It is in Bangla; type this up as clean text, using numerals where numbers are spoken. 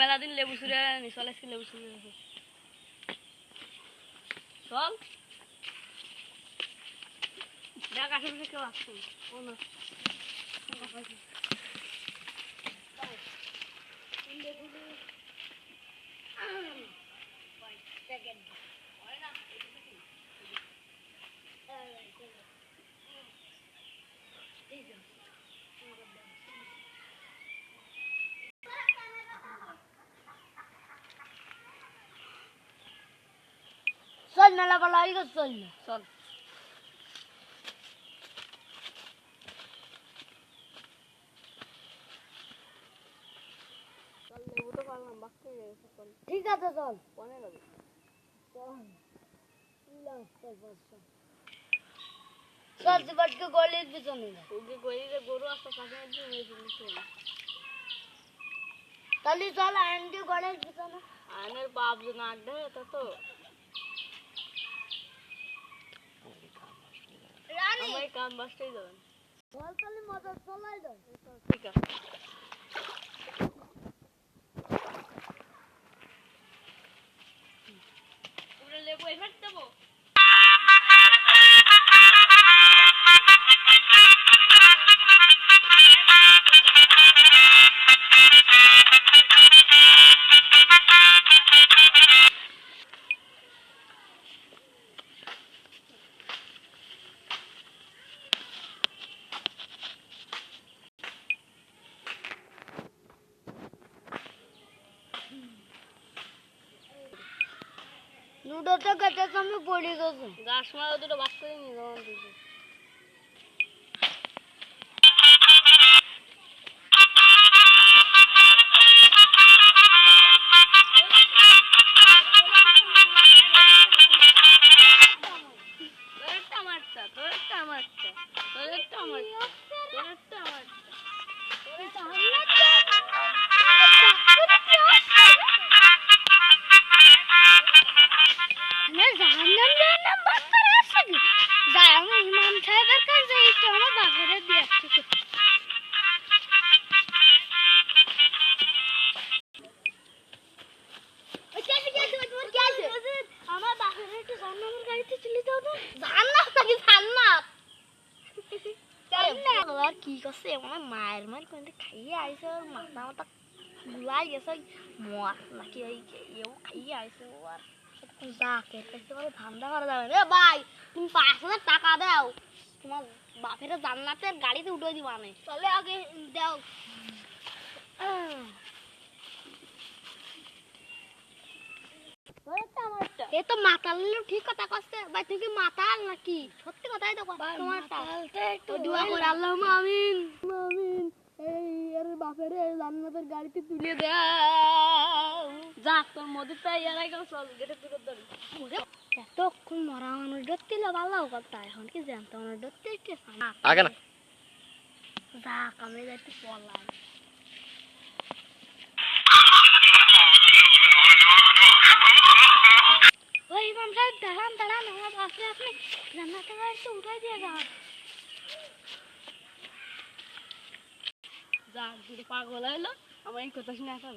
মেলা দিন লেবু চুরে নি চলে আজকে লেবু চুরে চল দেখ আশেপাশে কেউ আসছে ও না চল মেলা বলা হয়ে গেছে চল চল লেবু তো পারলাম বাকি চল ঠিক আছে চল কোনে যাবে চল তুই গলির পিছনে ওকে গলিতে গরু আসতে কাছে নিয়ে তাহলে চল আন্টি গলির পিছনে আনের বাপ যে না আড্ডা তা তো আমার কান বাসতেই যাবেন চল তাহলে মজা চলাই দাও ঠিক আছে পুরো লেবু এফেক্ট দেবো লুডো তো কেটে আমি পড়ে গেছে গাছ মারা দুটো বাস করে নিয়ে যাবো কি করছে আমার মায়ের মার কোনটা খাইয়ে আইছে ওর মাথা মাথা গুলাই গেছে মর নাকি এও খাইয়ে আইছে ও আর যা কেটে বলে ধান্দা করা যাবে রে ভাই তুমি 5,000 টাকা দাও তোমার বাপের জান্নাতের গাড়িতে উঠে দিবা না চলে আগে দাও এ তো মাতাল ঠিক কথা কইছে ভাই তুই কি মাতাল নাকি সত্যি কথাই তো তোমার তো দোয়া করে আল্লাহুম্মা আমিন আমিন এই এর বাপের জান্নাতের গাড়িতে তুলে দাও যা তোর মধ্যে ইয়ারাই গেল চল গেটে তুলে ধরি এতক্ষণ মরা মানুষ ধরছিল ভালো কথা এখন কি জানতো মানুষ ধরতে আগে না যা কামে যাইতে পলাই ওই ইমাম সাহেব দাঁড়ান আমার বাপরে আপনি জান্নাতের গাড়িতে উঠাই দিয়ে যান যা দুটো পাগল হইলো আমার এই কথা শুনে আসা